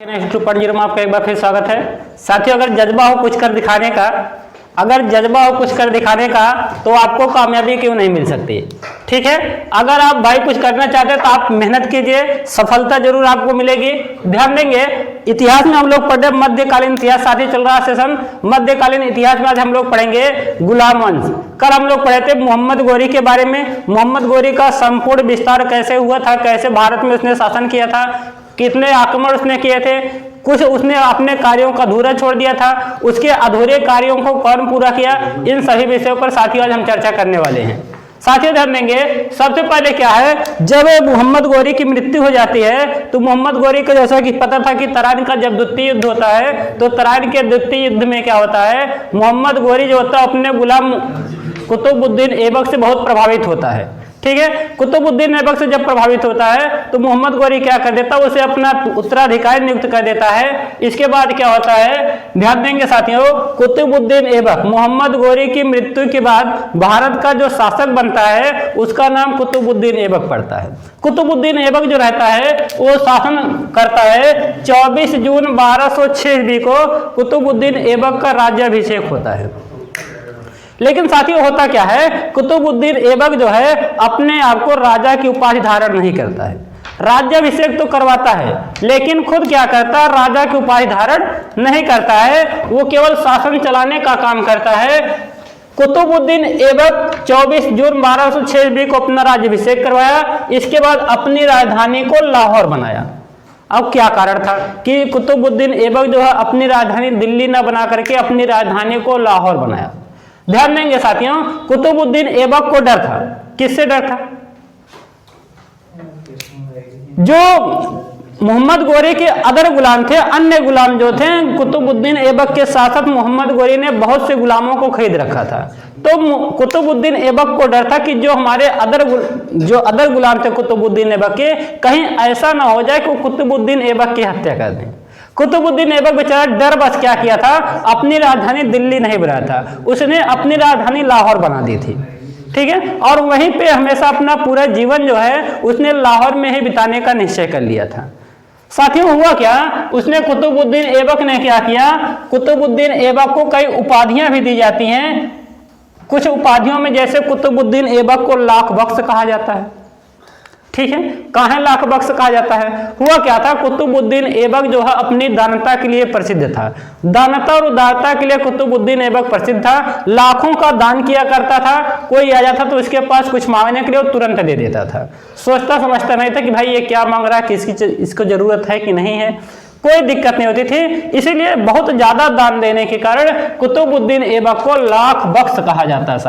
Next 2.0 में आपका एक बार फिर स्वागत है। साथियों, अगर जज्बा हो कुछ कर दिखाने का, तो आपको कामयाबी क्यों नहीं मिल सकती। ठीक है, अगर आप भाई कुछ करना चाहते हैं तो आप मेहनत कीजिए, सफलता जरूर आपको मिलेगी। ध्यान देंगे, इतिहास में हम लोग पढ़े मध्यकालीन इतिहास, साथी चल रहा सेशन मध्यकालीन इतिहास में। आज हम लोग पढ़ेंगे गुलाम वंश। कल हम लोग पढ़े थे मोहम्मद गोरी के बारे में। मोहम्मद गोरी का संपूर्ण विस्तार कैसे हुआ था, कैसे भारत में उसने शासन किया था, कितने आक्रमण उसने किए थे, कुछ उसने अपने कार्यों का अधूरा छोड़ दिया था, उसके अधूरे कार्यों को कौन पूरा किया, इन सभी विषयों पर साथियों आज हम चर्चा करने वाले हैं। साथियों ध्यान देंगे, सबसे पहले क्या है, जब मोहम्मद गोरी की मृत्यु हो जाती है तो मोहम्मद गोरी को जैसा कि पता था कि तराइन का जब द्वितीय युद्ध होता है तो तराइन के द्वितीय युद्ध में क्या होता है, मोहम्मद गोरी जो होता है अपने गुलाम कुतुबुद्दीन ऐबक से बहुत प्रभावित होता है। ठीक है, कुतुबुद्दीन ऐबक से जब प्रभावित होता है तो मोहम्मद गोरी क्या कर देता है, उसे अपना उत्तराधिकारी नियुक्त कर देता है। इसके बाद क्या होता है, ध्यान देंगे साथियों, कुतुबुद्दीन ऐबक मोहम्मद गोरी की मृत्यु के बाद भारत का जो शासक बनता है उसका नाम कुतुबुद्दीन ऐबक पड़ता है। कुतुबुद्दीन ऐबक जो रहता है वो शासन करता है। 24 जून 1206 ईस्वी को कुतुबुद्दीन ऐबक का राज्याभिषेक होता है। लेकिन साथियों होता क्या है, कुतुबुद्दीन ऐबक जो है अपने आप को राजा की उपाधि धारण नहीं करता है। राज्याभिषेक तो करवाता है लेकिन खुद क्या करता है, राजा की उपाधि धारण नहीं करता है, वो केवल शासन चलाने का काम करता है। कुतुबुद्दीन ऐबक 24 जून 1206 ईस्वी को अपना राज्याभिषेक करवाया। इसके बाद अपनी राजधानी को लाहौर बनाया। अब क्या कारण था कि कुतुबुद्दीन ऐबक जो है अपनी राजधानी दिल्ली न बना करके अपनी राजधानी को लाहौर बनाया। ध्यान देंगे साथियों, कुतुबुद्दीन ऐबक को डर था। किससे डर था, जो मोहम्मद गोरी के अदर गुलाम थे, अन्य गुलाम जो थे, कुतुबुद्दीन ऐबक के साथ मोहम्मद गोरी ने बहुत से गुलामों को खरीद रखा था। तो कुतुबुद्दीन ऐबक को डर था कि जो हमारे अदर गुलाम थे कुतुबुद्दीन ऐबक के, कहीं ऐसा ना हो जाए कि कुतुबुद्दीन ऐबक की हत्या कर दें। कुतुबुद्दीन ऐबक बेचारा डर बस क्या किया था, अपनी राजधानी दिल्ली नहीं बनाया था, उसने अपनी राजधानी लाहौर बना दी थी। ठीक है, और वहीं पे हमेशा अपना पूरा जीवन जो है उसने लाहौर में ही बिताने का निश्चय कर लिया था। साथियों हुआ क्या, उसने कुतुबुद्दीन ऐबक ने क्या किया, कुतुबुद्दीन ऐबक को कई उपाधियां भी दी जाती हैं। कुछ उपाधियों में जैसे कुतुबुद्दीन ऐबक को लाख बख्श कहा जाता है। ठीक है, कहाँ लाख बख्श कहा जाता है। हुआ क्या था, कुतुबुद्दीन ऐबक जो है अपनी दानता के लिए प्रसिद्ध था। दानता और उदारता के लिए कुतुबुद्दीन ऐबक प्रसिद्ध था। लाखों का दान किया करता था। कोई आ जाता तो उसके पास कुछ मांगने के लिए वो तुरंत दे देता था। सोचता समझता नहीं था कि भाई ये क्या मांग रहा है, किसकी इसको जरूरत है कि नहीं है, कोई दिक्कत नहीं होती थी। इसीलिए बहुत ज्यादा दान देने के कारण कुतुबुद्दीन ऐबक को लाख बख्श कहा जाता है।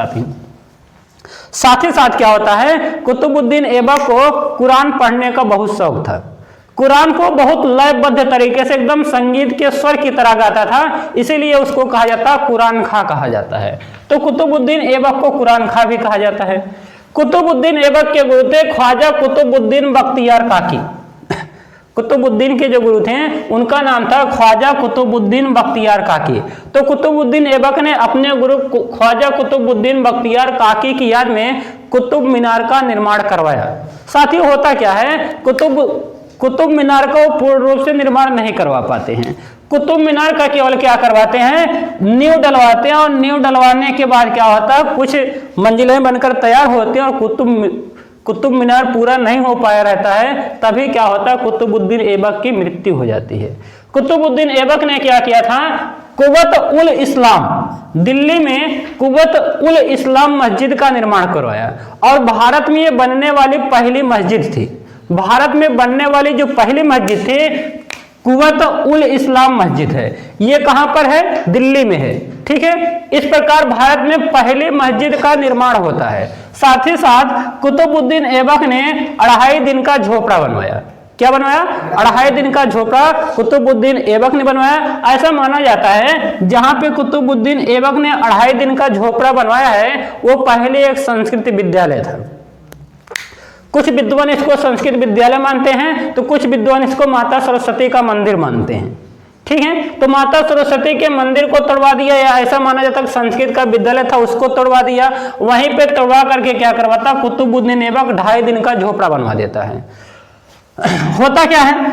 साथ ही साथ क्या होता है, कुतुबुद्दीन ऐबक को कुरान पढ़ने का बहुत शौक था। कुरान को बहुत लयबद्ध तरीके से एकदम संगीत के स्वर की तरह गाता था, इसीलिए उसको कहा जाता है कुरान खा कहा जाता है। तो कुतुबुद्दीन ऐबक को कुरान खा भी कहा जाता है। कुतुबुद्दीन ऐबक के गुरु थे ख्वाजा कुतुबुद्दीन बख्तियार काकी। कुतुबुद्दीन के जो गुरु थे उनका नाम था ख्वाजा कुतुबुद्दीन बख्तियार काकी। तो कुतुबुद्दीन ऐबक ने अपने गुरु ख्वाजा कुतुबुद्दीन बख्तियार काकी की याद में कुतुब मीनार का निर्माण करवाया। साथियों होता क्या है, कुतुब मीनार का वो पूर्ण रूप से निर्माण नहीं करवा पाते हैं। कुतुब मीनार का केवल क्या करवाते हैं, नींव डलवाते हैं, और नींव डलवाने के बाद क्या होता है, कुछ मंजिलें बनकर तैयार होती हैं और कुतुब मीनार पूरा नहीं हो पाया रहता है। तभी क्या होता है, कुतुबुद्दीन ऐबक की मृत्यु हो जाती है। कुतुबुद्दीन ऐबक ने क्या किया था, कुव्वत उल इस्लाम, दिल्ली में कुव्वत उल इस्लाम मस्जिद का निर्माण करवाया। और भारत में ये बनने वाली पहली मस्जिद थी। भारत में बनने वाली जो पहली मस्जिद थी कुव्वत उल इस्लाम मस्जिद है। ये कहां पर है, दिल्ली में है। ठीक है, इस प्रकार भारत में पहली मस्जिद का निर्माण होता है। साथ ही साथ कुतुबुद्दीन ऐबक ने 2.5 दिन का झोपड़ा बनवाया। क्या बनवाया, 2.5 दिन का झोपड़ा कुतुबुद्दीन ऐबक ने बनवाया। ऐसा माना जाता है जहां पे कुतुबुद्दीन ऐबक ने 2.5 दिन का झोपड़ा बनवाया है वो पहले एक संस्कृत विद्यालय था। कुछ विद्वान इसको संस्कृत विद्यालय मानते हैं तो कुछ विद्वान इसको माता सरस्वती का मंदिर मानते हैं। ठीक है, तो माता सरस्वती के मंदिर को तोड़वा दिया, या ऐसा माना जाता है संस्कृत का विद्यालय था उसको तोड़वा दिया। वहीं पे तोड़वा करके क्या करवाता, कुतुबुद्दीन ऐबक 2.5 दिन का झोपड़ा बनवा देता है। होता क्या है,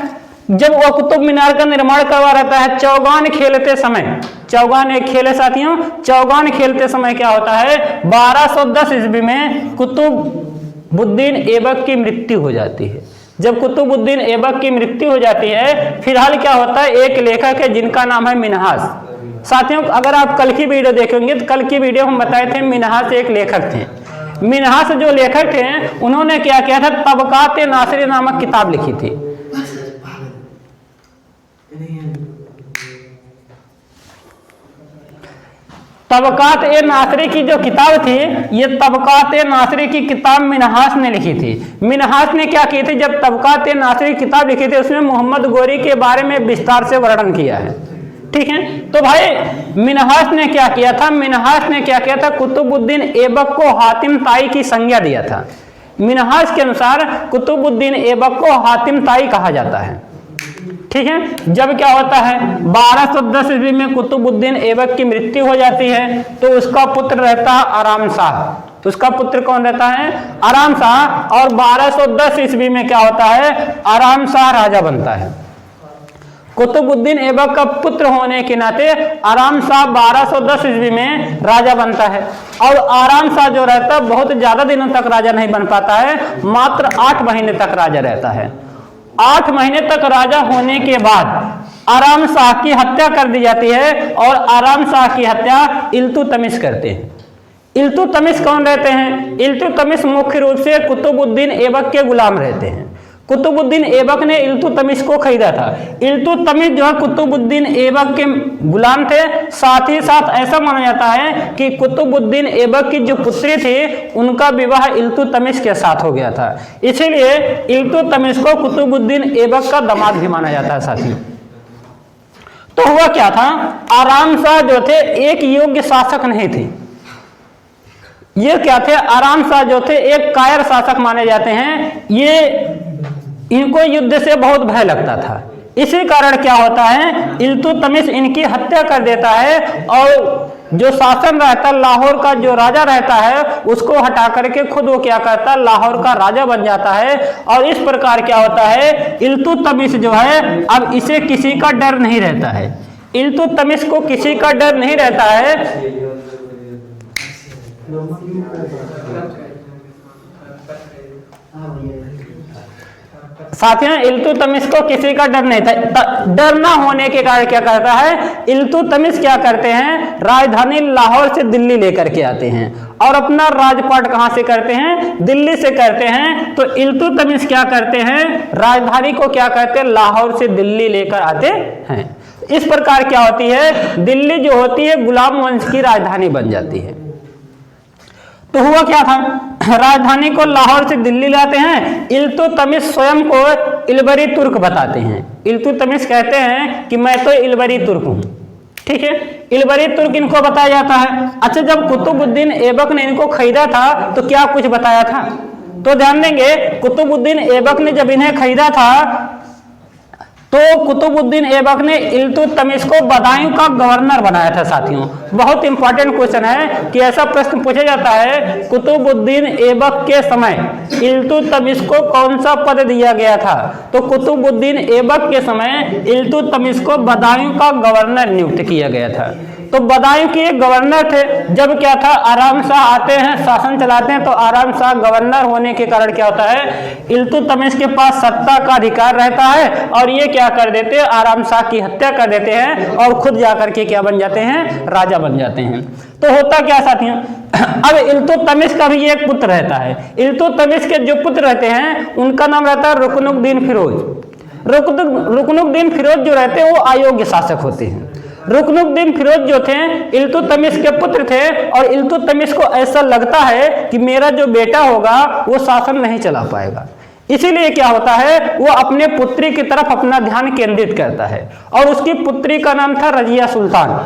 जब वो कुतुब मीनार का निर्माण करवा रहता है, चौगान खेलते समय, चौगान एक खेल है साथियों, चौगान खेलते समय क्या होता है, 1210 ईस्वी में कुतुबुद्दीन ऐबक की मृत्यु हो जाती है। जब कुतुबुद्दीन ऐबक की मृत्यु हो जाती है, फिलहाल क्या होता है, एक लेखक है जिनका नाम है मिन्हास। साथियों अगर आप कल की वीडियो देखेंगे तो कल की वीडियो हम बताए थे मिन्हास एक लेखक थे। मिन्हास जो लेखक थे उन्होंने क्या किया था, तबकात-ए-नासिरी नामक किताब लिखी थी। तबकात-ए-नासिरी की जो किताब थी, ये तबकात-ए-नासिरी की किताब मिन्हास ने लिखी थी। मिन्हास ने क्या की थी, जब तबकात-ए-नासिरी किताब लिखी थी उसमें मोहम्मद गोरी के बारे में विस्तार से वर्णन किया है। ठीक है, तो भाई मिन्हास ने क्या किया था, मिन्हास ने क्या किया था, कुतुबुद्दीन ऐबक को हातिम ताई की संज्ञा दिया था। मिन्हास के अनुसार कुतुबुद्दीन ऐबक को हातिम ताई कहा जाता है। ठीक है, जब क्या होता है, 1210 ईस्वी में कुतुबुद्दीन ऐबक की मृत्यु हो जाती है, तो उसका पुत्र रहता है आराम शाह। उसका पुत्र कौन रहता है, आराम शाह। और 1210 ईस्वी में क्या होता है, आराम शाह राजा बनता है। कुतुबुद्दीन ऐबक का पुत्र होने के नाते आराम शाह 1210 ईस्वी में राजा बनता है। और आराम शाह जो रहता है बहुत ज्यादा दिनों तक राजा नहीं बन पाता है, मात्र 8 महीने तक राजा रहता है। 8 महीने तक राजा होने के बाद आराम शाह की हत्या कर दी जाती है, और आराम शाह की हत्या इल्तुतमिश करते हैं। इल्तुतमिश कौन रहते हैं, इल्तुतमिश मुख्य रूप से कुतुबुद्दीन ऐबक के गुलाम रहते हैं। कुतुबुद्दीन ऐबक ने इल्तुतमिश को खरीदा था। इल्तुतमिश जो है कुतुबुद्दीन ऐबक के गुलाम थे। साथ ही साथ ऐसा माना जाता है कि कुतुबुद्दीन ऐबक की जो पुत्री थी उनका विवाह इल्तुतमिश के साथ हो गया था, इसीलिए इल्तुतमिश को कुतुबुद्दीन ऐबक का दामाद भी माना जाता है साथियों। तो हुआ क्या था, आराम शाह जो थे एक योग्य शासक नहीं थे। ये क्या थे, आराम शाह जो थे एक कायर शासक माने जाते हैं। ये इनको युद्ध से बहुत भय लगता था, इसी कारण क्या होता है, इल्तुतमिश इनकी हत्या कर देता है, और जो शासन रहता है लाहौर का जो राजा रहता है उसको हटा करके खुद वो क्या करता है, लाहौर का राजा बन जाता है। और इस प्रकार क्या होता है, इल्तुतमिश जो है अब इसे किसी का डर नहीं रहता है। इल्तुतमिश को किसी का डर नहीं रहता है। साथियों इल्तुतमिश को किसी का डर नहीं था। डर ना होने के कारण क्या करता है, इल्तुतमिश क्या करते हैं, राजधानी लाहौर से दिल्ली लेकर के आते हैं, और अपना राजपाट कहां से करते हैं, दिल्ली से करते हैं। तो इल्तुतमिश क्या करते हैं, राजधानी को क्या करते हैं, लाहौर से दिल्ली लेकर आते हैं। इस प्रकार क्या होती है, दिल्ली जो होती है गुलाम वंश की राजधानी बन जाती है। तो हुआ क्या था, राजधानी को लाहौर से दिल्ली लाते हैं। इल्तुतमिश स्वयं को इलबरी तुर्क बताते हैं। इल्तुतमिश कहते हैं कि मैं तो इलबरी तुर्क हूं। ठीक है, इलबरी तुर्क इनको बताया जाता है। अच्छा, जब कुतुबुद्दीन ऐबक ने इनको खरीदा था तो क्या कुछ बताया था, तो ध्यान देंगे, कुतुबुद्दीन ऐबक ने जब इन्हें खरीदा था तो कुतुबुद्दीन ऐबक ने इल्तुतमिश को बदायूं का गवर्नर बनाया था। साथियों बहुत इंपॉर्टेंट क्वेश्चन है कि ऐसा प्रश्न पूछा जाता है, कुतुबुद्दीन ऐबक के समय इल्तुतमिश को कौन सा पद दिया गया था, तो कुतुबुद्दीन ऐबक के समय इल्तुतमिश को बदायूं का गवर्नर नियुक्त किया गया था। तो बदायूं के गवर्नर थे। जब क्या था, आराम शाह आते हैं, शासन चलाते हैं, तो आराम शाह गवर्नर होने के कारण क्या होता है, इल्तुतमिश के पास सत्ता का अधिकार रहता है, और ये क्या कर देते हैं, आराम शाह की हत्या कर देते हैं, और खुद जाकर के क्या बन जाते हैं, राजा बन जाते हैं। तो होता क्या साथियों, अब इल्तुतमिश का भी एक पुत्र रहता है। इल्तुतमिश के जो पुत्र रहते हैं उनका नाम रहता है रुकनुद्दीन फिरोज। रुकनुद्दीन फिरोज जो रहते हैं वो अयोग्य शासक होते हैं। रुकनुद्दीन फिरोज जो थे इल्तुतमिश के पुत्र थे, और इल्तुतमिश को ऐसा लगता है कि मेरा जो बेटा होगा वो शासन नहीं चला पाएगा, इसीलिए क्या होता है, वो अपने पुत्री की तरफ अपना ध्यान केंद्रित करता है। और उसकी पुत्री का नाम था रजिया सुल्तान।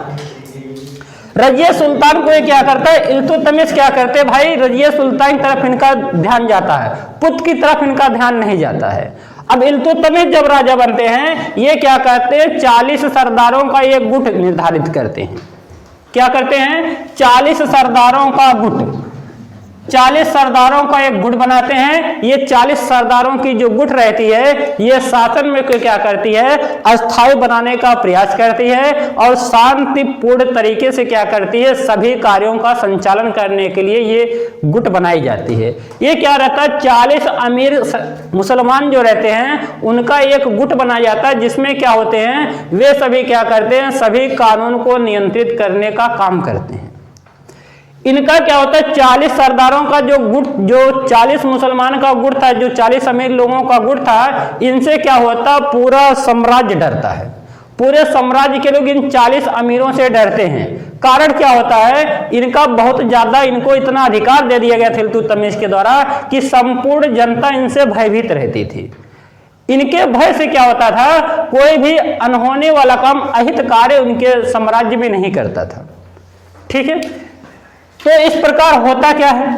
रजिया सुल्तान को ये क्या करता है, इल्तुतमिश क्या करते हैं भाई, रजिया सुल्तान की तरफ इनका ध्यान जाता है, पुत्र की तरफ इनका ध्यान नहीं जाता है। अब इल्तुतमिश जब राजा बनते हैं, ये क्या करते हैं, 40 सरदारों का एक गुट निर्धारित करते हैं। क्या करते हैं, 40 सरदारों का गुट 40 सरदारों का एक गुट बनाते हैं। ये 40 सरदारों की जो गुट रहती है ये शासन में क्या करती है, अस्थायी बनाने का प्रयास करती है और शांतिपूर्ण तरीके से क्या करती है, सभी कार्यों का संचालन करने के लिए ये गुट बनाई जाती है। ये क्या रहता है, 40 अमीर मुसलमान जो रहते हैं उनका एक गुट बनाया जाता है, जिसमें क्या होते हैं, वे सभी क्या करते हैं, सभी कानून को नियंत्रित करने का काम करते हैं। इनका क्या होता है, 40 सरदारों का जो गुट, जो 40 मुसलमान का गुट था, जो 40 अमीर लोगों का गुट था, इनसे क्या होता, पूरा साम्राज्य डरता है। पूरे साम्राज्य के लोग इन 40 अमीरों से डरते हैं। कारण क्या होता है, इनका बहुत ज्यादा, इनको इतना अधिकार दे दिया गया था इल्तुतमिश के द्वारा कि संपूर्ण जनता इनसे भयभीत रहती थी। इनके भय से क्या होता था, कोई भी अनहोने वाला काम, अहित कार्य उनके साम्राज्य में नहीं करता था। ठीक है, तो इस प्रकार होता क्या है,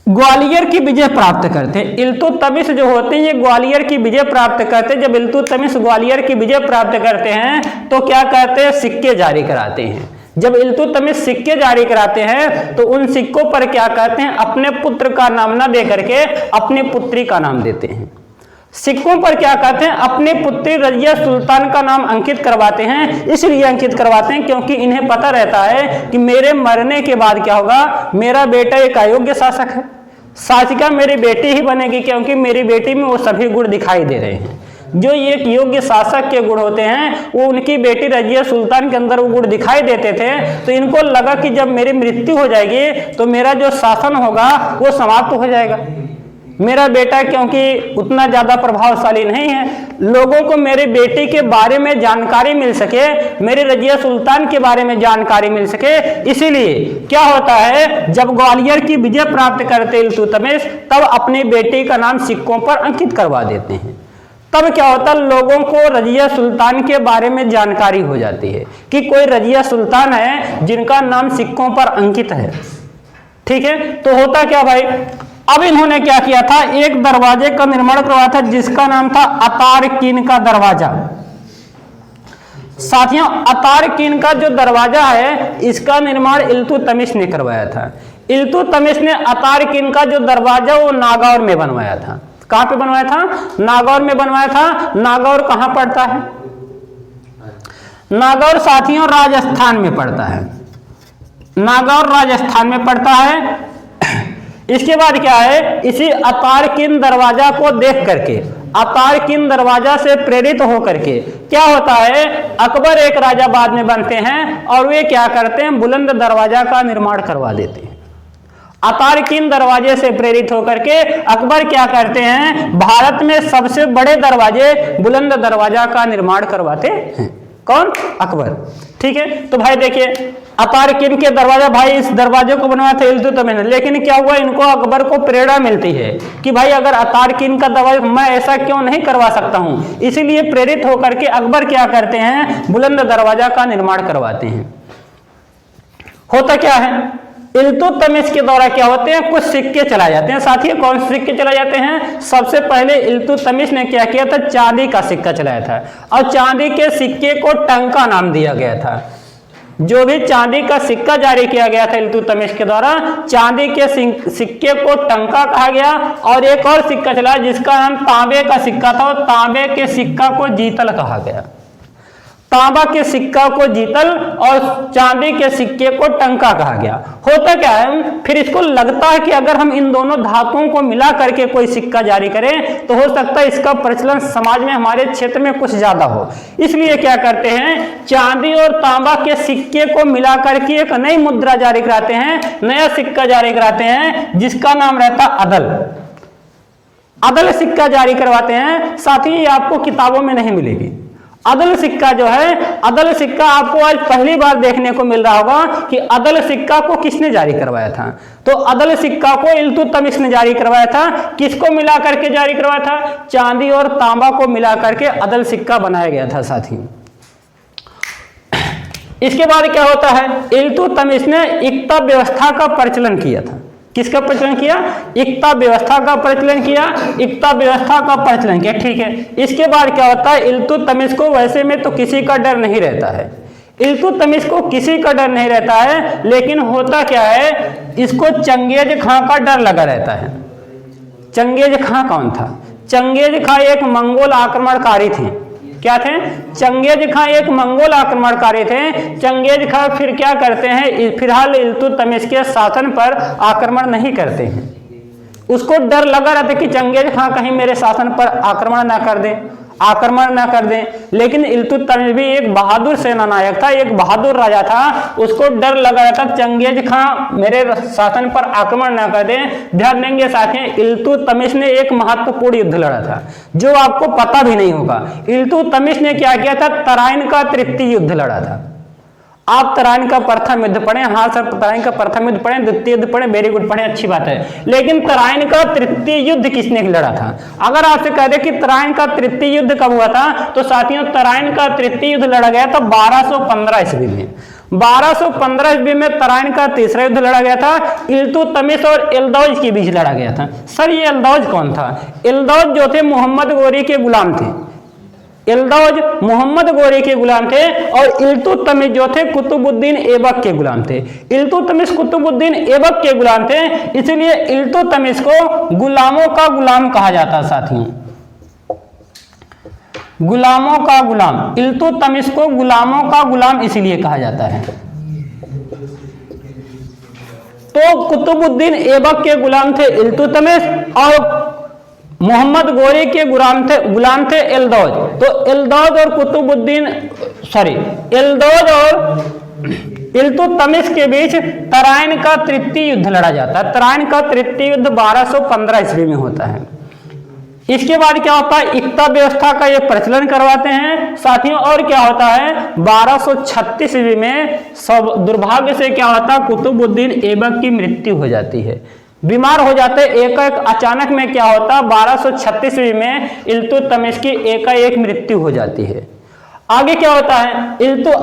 ग्वालियर की विजय प्राप्त करते हैं। इल्तुतमिश जो होते हैं ये ग्वालियर की विजय प्राप्त करते हैं। जब इल्तुतमिश ग्वालियर की विजय प्राप्त करते हैं तो क्या करते हैं, सिक्के जारी कराते हैं। जब इल्तुतमिश सिक्के जारी कराते हैं तो उन सिक्कों पर क्या करते हैं, अपने पुत्र का नाम ना दे करके अपनी पुत्री का नाम देते हैं। सिक्कों पर क्या कहते हैं, अपनी पुत्री रजिया सुल्तान का नाम अंकित करवाते हैं। इसलिए अंकित करवाते हैं क्योंकि इन्हें पता रहता है कि मेरे मरने के बाद क्या होगा, मेरा बेटा एक अयोग्य शासक है, शासिका मेरी बेटी ही बनेगी, क्योंकि मेरी बेटी में वो सभी गुण दिखाई दे रहे हैं। जो एक योग्य शासक के गुण होते हैं वो उनकी बेटी रजिया सुल्तान के अंदर वो गुण दिखाई देते थे। तो इनको लगा कि जब मेरी मृत्यु हो जाएगी तो मेरा जो शासन होगा वो समाप्त हो जाएगा। मेरा बेटा क्योंकि उतना ज्यादा प्रभावशाली नहीं है, लोगों को मेरी बेटी के बारे में जानकारी मिल सके, मेरी रजिया सुल्तान के बारे में जानकारी मिल सके, इसीलिए क्या होता है, जब ग्वालियर की विजय प्राप्त करते इल्तुतमिश तब अपनी बेटी का नाम सिक्कों पर अंकित करवा देते हैं। तब क्या होता है, लोगों को रजिया सुल्तान के बारे में जानकारी हो जाती है कि कोई रजिया सुल्तान है जिनका नाम सिक्कों पर अंकित है। ठीक है, तो होता क्या भाई, अब इन्होंने क्या किया था, एक दरवाजे का निर्माण करवाया था जिसका नाम था अतारकीन का दरवाजा। साथियों, अतारकीन का जो दरवाजा है इसका निर्माण इल्तुतमिश ने करवाया था। इल्तुतमिश ने अतारकीन का जो दरवाजा वो नागौर में बनवाया था। कहां पे बनवाया था, नागौर में बनवाया था। नागौर कहां पड़ता है, नागौर साथियों राजस्थान में पड़ता है। नागौर राजस्थान में पड़ता है। इसके बाद क्या है, इसी अतारकीन दरवाजा को देख करके, अतारकीन दरवाजा से प्रेरित होकर के क्या होता है, अकबर एक राजा बाद में बनते हैं और वे क्या करते हैं, बुलंद दरवाजा का निर्माण करवा देते हैं। अतारकीन दरवाजे से प्रेरित होकर के अकबर क्या करते हैं, भारत में सबसे बड़े दरवाजे बुलंद दरवाजा का निर्माण करवाते हैं। कौन, अकबर। ठीक है, तो भाई देखिए अतारकीन के दरवाजा, भाई इस दरवाजे को बनवाया था इल्तुतमिश ने, लेकिन क्या हुआ, इनको अकबर को प्रेरणा मिलती है कि भाई अगर अतारकीन का दरवाजा मैं ऐसा क्यों नहीं करवा सकता हूं। इसीलिए प्रेरित होकर के अकबर क्या करते हैं, बुलंद दरवाजा का निर्माण करवाते हैं। होता क्या है, इल्तुतमिश के द्वारा क्या होते हैं, कुछ सिक्के चलाए जाते हैं। साथियों, कौन से सिक्के चलाए जाते हैं, सबसे पहले इल्तुतमिश ने क्या किया था, चांदी का सिक्का चलाया था और चांदी के सिक्के को टंका नाम दिया गया था। जो भी चांदी का सिक्का जारी किया गया था इल्तुतमिश के द्वारा, चांदी के सिक्के को टंका कहा गया। और एक और सिक्का चला जिसका नाम तांबे का सिक्का था, और तांबे के सिक्का को जीतल कहा गया। तांबा के सिक्का को जीतल और चांदी के सिक्के को टंका कहा गया। होता क्या है, फिर इसको लगता है कि अगर हम इन दोनों धातुओं को मिला करके कोई सिक्का जारी करें तो हो सकता है इसका प्रचलन समाज में, हमारे क्षेत्र में कुछ ज्यादा हो। इसलिए क्या करते हैं, चांदी और तांबा के सिक्के को मिला करके एक नई मुद्रा जारी कराते हैं, नया सिक्का जारी कराते हैं जिसका नाम रहता अदल। अदल सिक्का जारी करवाते हैं। साथ ही आपको किताबों में नहीं मिलेगी। अदल सिक्का जो है, अदल सिक्का आपको आज पहली बार देखने को मिल रहा होगा कि अदल सिक्का को किसने जारी करवाया था। तो अदल सिक्का को इल्तुतमिश ने जारी करवाया था। किसको मिला करके जारी करवाया था, चांदी और तांबा को मिला करके अदल सिक्का बनाया गया था। साथी, इसके बाद क्या होता है, इल्तुतमिश ने इक्ता व्यवस्था का प्रचलन किया था। किसका प्रचलन किया, इक्ता व्यवस्था का प्रचलन किया। इक्ता व्यवस्था का प्रचलन किया, ठीक है। इसके बाद क्या होता है, इल्तुतमिश को वैसे में तो किसी का डर नहीं रहता है। इल्तुतमिश को किसी का डर नहीं रहता है, लेकिन होता क्या है, इसको चंगेज खां का डर लगा रहता है। चंगेज खां कौन था? चंगेज खां एक मंगोल आक्रमणकारी थे। क्या थे? चंगेज खां एक मंगोल आक्रमणकारी थे। चंगेज खां फिर क्या करते हैं, फिलहाल इल्तुतमिश के शासन पर आक्रमण नहीं करते हैं। उसको डर लगा रहता कि चंगेज खां कहीं मेरे शासन पर आक्रमण ना कर दे, आक्रमण ना कर दे। लेकिन इल्तुतमिश भी एक बहादुर सेना नायक था, एक बहादुर राजा था, उसको डर लगा रहता चंगेज खां मेरे शासन पर आक्रमण ना कर दे। ध्यान देंगे साथियों, इल्तुतमिश ने एक महत्वपूर्ण युद्ध लड़ा था जो आपको पता भी नहीं होगा। इल्तुतमिश ने क्या किया था? तराइन का तृतीय युद्ध लड़ा था। आप तराइन का प्रथम युद्ध पढ़े, हाँ सर तराइन का प्रथम युद्ध पढ़े, द्वितीय युद्ध पढ़े, वेरी गुड पढ़े, अच्छी बात है। लेकिन तराइन का तृतीय युद्ध किसने लड़ा था? अगर आपसे कह दे कि तराइन का तृतीय युद्ध कब हुआ था, तो साथियों तराइन का तृतीय युद्ध लड़ा गया था 1215 ईस्वी में। 1215 ईस्वी में तराइन का तीसरा युद्ध लड़ा गया था, इल्तुतमिश और एल्दौज के बीच लड़ा गया था। सर ये एल्दौज कौन था? एल्दौज जो थे मोहम्मद गोरी के गुलाम थे। एल्दौज मोहम्मद गोरी के गुलाम थे और इल्तुतमिश जो थे कुतुबुद्दीन ऐबक के गुलाम थे। इल्तुतमिश कुतुबुद्दीन ऐबक के गुलाम थे, इसलिए इल्तुतमिश को गुलामों का गुलाम कहा जाता है। साथियों गुलामों का गुलाम, इल्तुतमिश को गुलामों का गुलाम इसलिए कहा जाता है। तो कुतुबुद्दीन ऐबक के गुलाम थे इल्तुतमिश और मोहम्मद गोरी के गुलाम थे एल्दौज। तो एल्दौज और एल्दौज और इल्तुतमिश के बीच तराइन का तृतीय युद्ध लड़ा जाता है। तराइन का तृतीय युद्ध 1215 ईस्वी में होता है। इसके बाद क्या होता है, इक्ता व्यवस्था का ये प्रचलन करवाते हैं साथियों। और क्या होता है, 1236 ईस्वी में सब दुर्भाग्य से क्या होता है, कुतुबुद्दीन ऐबक की मृत्यु हो जाती है, बीमार हो जाते हैं एकाएक। अचानक में क्या होता, 1236 ईस्वी में इल्तुतमिश की एकाएक मृत्यु हो जाती है। आगे क्या होता है,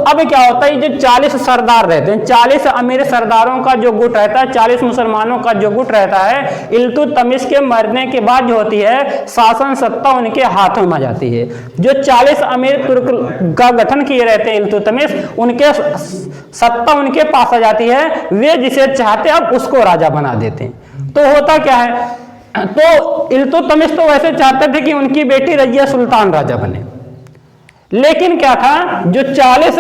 अब क्या होता है, जो 40 सरदार रहते हैं, 40 अमीर सरदारों का जो गुट रहता है, 40 मुसलमानों का जो गुट रहता है, इल्तुतमिश के मरने के बाद जो होती है शासन सत्ता उनके हाथों में आ जाती है। जो 40 अमीर तुर्क का गठन किए रहते हैं इल्तुतमिश, उनके सत्ता उनके पास आ जाती है। वे जिसे चाहते अब उसको राजा बना देते हैं। तो होता क्या है, तो इल्तुतमिश तो वैसे चाहते थे कि उनकी बेटी रजिया सुल्तान राजा बने, लेकिन क्या था, जो 40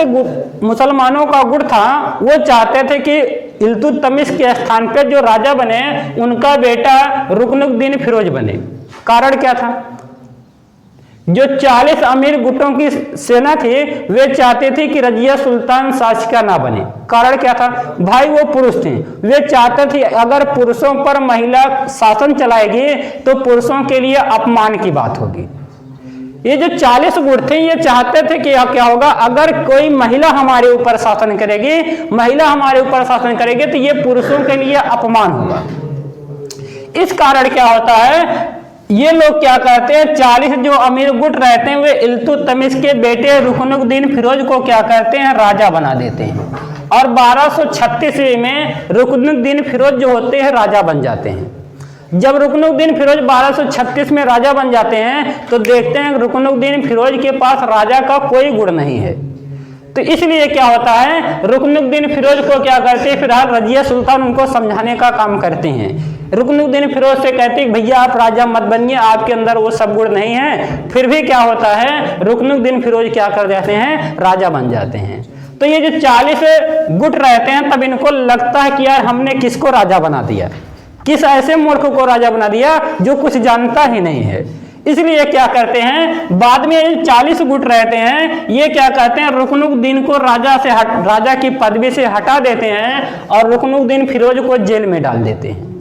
मुसलमानों का गुट था वो चाहते थे कि इल्तुतमिश के स्थान पे जो राजा बने उनका बेटा रुकनुद्दीन फिरोज बने। कारण क्या था, जो 40 अमीर गुटों की सेना थी वे चाहते थे कि रजिया सुल्तान शासिका ना बने। कारण क्या था, भाई वो पुरुष थे, वे चाहते थे अगर पुरुषों पर महिला शासन चलाएगी तो पुरुषों के लिए अपमान की बात होगी। ये जो 40 गुट थे ये चाहते थे कि क्या होगा, अगर कोई महिला हमारे ऊपर शासन करेगी, महिला हमारे ऊपर शासन करेगी तो ये पुरुषों के लिए अपमान होगा। इस कारण क्या होता है, ये लोग क्या करते हैं, 40 जो अमीर गुट रहते हैं वे इल्तुतमिश के बेटे रुकनुद्दीन फिरोज को क्या करते हैं, राजा बना देते हैं। और 1236 में रुकनुद्दीन फिरोज जो होते हैं राजा बन जाते हैं। जब रुकनुद्दीन फिरोज 1236 में राजा बन जाते हैं तो देखते हैं रुकनुद्दीन फिरोज के पास राजा का कोई गुण नहीं है। तो इसलिए क्या होता है, रुकनुद्दीन फिरोज को क्या करते हैं, फिलहाल रजिया सुल्तान उनको समझाने का काम करते हैं। रुकनुद्दीन फिरोज से कहते हैं भैया आप राजा मत बनिए, आपके अंदर वो सब गुण नहीं है। फिर भी क्या होता है, रुकनुद्दीन फिरोज क्या कर जाते हैं, राजा बन जाते हैं। तो ये जो 40 गुट रहते हैं तब इनको लगता है कि यार हमने किसको राजा बना दिया, किस ऐसे मूर्ख को राजा बना दिया जो कुछ जानता ही नहीं है। इसलिए क्या करते हैं, बाद में 40 गुट रहते हैं ये क्या कहते हैं, रुकनुद्दीन को राजा की पदवी से हटा देते हैं और रुकनुद्दीन फिरोज को जेल में डाल देते हैं।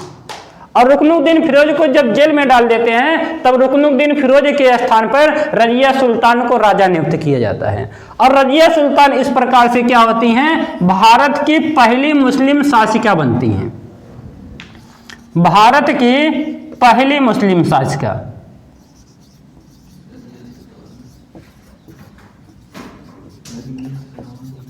और रुकनुद्दीन फिरोज को जब जेल में डाल देते हैं तब रुकनुद्दीन फिरोज के स्थान पर रजिया सुल्तान को राजा नियुक्त किया जाता है। और रजिया सुल्तान इस प्रकार से क्या होती हैं, भारत की पहली मुस्लिम शासिका बनती हैं। भारत की पहली मुस्लिम शासिका।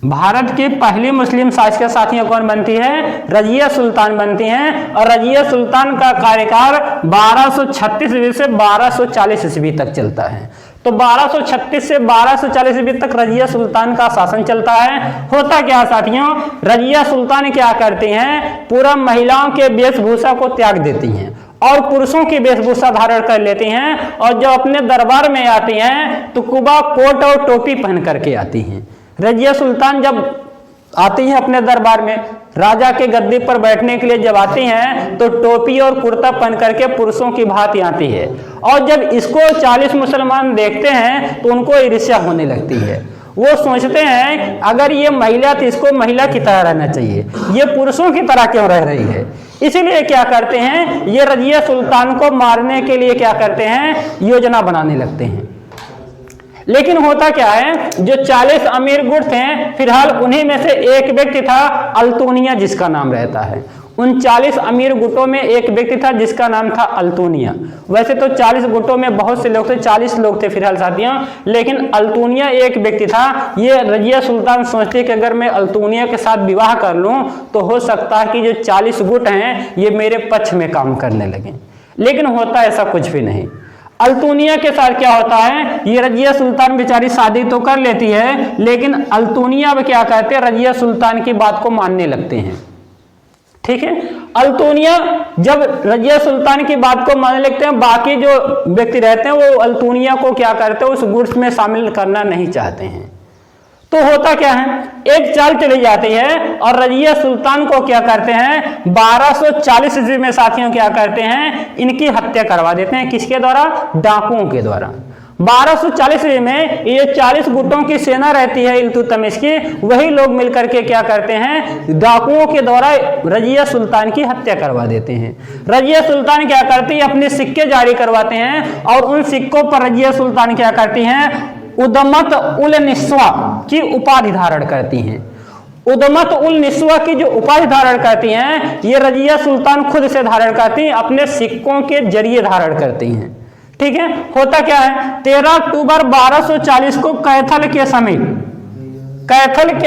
भारत की पहली मुस्लिम शासिका साथियों कौन बनती है, रजिया सुल्तान बनती हैं। और रजिया सुल्तान का कार्यकाल 1236 ईस्वी से 1240 ईस्वी तक चलता है। तो 1236 से 1240 ईस्वी तक रजिया सुल्तान का शासन चलता है। होता क्या साथियों, रजिया सुल्तान क्या करते हैं, पूरा महिलाओं के वेशभूषा को त्याग देती हैं और पुरुषों की वेशभूषा धारण कर लेती हैं, और जब अपने दरबार में आती हैं तो कुबा कोट और टोपी पहन करके आती हैं। रजिया सुल्तान जब आती हैं अपने दरबार में, राजा के गद्दी पर बैठने के लिए जब आती हैं तो टोपी और कुर्ता पहन करके पुरुषों की भांति आती है, और जब इसको 40 मुसलमान देखते हैं तो उनको ईर्ष्या होने लगती है। वो सोचते हैं अगर ये महिला तो इसको महिला की तरह रहना चाहिए, ये पुरुषों की तरह क्यों रह रही है। इसीलिए क्या करते हैं, ये रजिया सुल्तान को मारने के लिए क्या करते हैं, योजना बनाने लगते हैं। लेकिन होता क्या है, जो 40 अमीर गुट थे, फिलहाल उन्हीं में से एक व्यक्ति था अल्तूनिया जिसका नाम रहता है। उन 40 अमीर गुटों में एक व्यक्ति था जिसका नाम था अल्तूनिया। वैसे तो 40 गुटों में बहुत से लोग थे, 40 लोग थे फिलहाल साथियों, लेकिन अल्तूनिया एक व्यक्ति था। ये रजिया सुल्तान सोचती कि अगर मैं अल्तूनिया के साथ विवाह कर लूं तो हो सकता है कि जो 40 गुट हैं ये मेरे पक्ष में काम करने लगे। लेकिन होता ऐसा कुछ भी नहीं। अल्तूनिया के साथ क्या होता है, ये रजिया सुल्तान बेचारी शादी तो कर लेती है, लेकिन अल्तूनिया अब क्या कहते हैं, रजिया सुल्तान की बात को मानने लगते हैं। ठीक है, अल्तूनिया जब रजिया सुल्तान की बात को मानने लगते हैं, बाकी जो व्यक्ति रहते हैं वो अल्तूनिया को क्या करते हैं, उस गुट्स में शामिल करना नहीं चाहते हैं। तो होता क्या है, एक चाल चली जाती है और रजिया सुल्तान को क्या करते हैं, 1240 ईस्वी में साथियों क्या करते हैं, इनकी हत्या करवा देते हैं। किसके द्वारा, डाकुओं के द्वारा। 1240 ईस्वी में ये 40 गुटों की सेना रहती है इल्तुतमिश की, वही लोग मिलकर के क्या करते हैं, डाकुओं के द्वारा रजिया सुल्तान की हत्या करवा देते हैं। रजिया सुल्तान क्या करती है, अपने सिक्के जारी करवाते हैं, और उन सिक्कों पर रजिया सुल्तान क्या करती हैं, उदमत उल निस्वा की उपाधि धारण करती हैं। उदमत उल निस्वा की जो उपाधि धारण करती हैं, ये रजिया सुल्तान खुद से धारण करती हैं, अपने सिक्कों के जरिए धारण करती हैं। ठीक है, होता क्या है, 13 अक्टूबर 1240 को कैथल के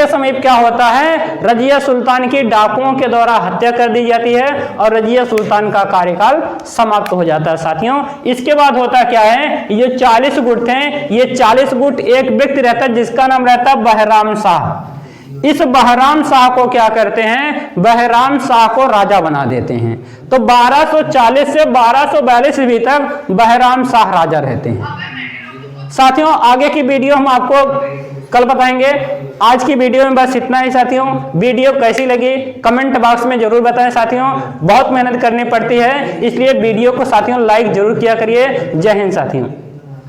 समीप क्या होता है, रजिया सुल्तान की डाकुओं के द्वारा हत्या कर दी जाती है और रजिया सुल्तान का कार्यकाल समाप्त हो जाता है साथियों। इसके बाद होता क्या है, ये 40 गुट थे, ये 40 गुट एक व्यक्ति रहता है जिसका नाम रहता है बहराम शाह। इस बहराम शाह को क्या करते हैं, बहराम शाह को राजा बना देते हैं। तो 1240 से 1242 ईस्वी तक बहराम शाह राजा रहते हैं। साथियों आगे की वीडियो हम आपको कल बताएंगे। आज की वीडियो में बस इतना ही साथियों। वीडियो कैसी लगी कमेंट बॉक्स में जरूर बताएं साथियों। बहुत मेहनत करनी पड़ती है, इसलिए वीडियो को साथियों लाइक जरूर किया करिए। जय हिंद साथियों।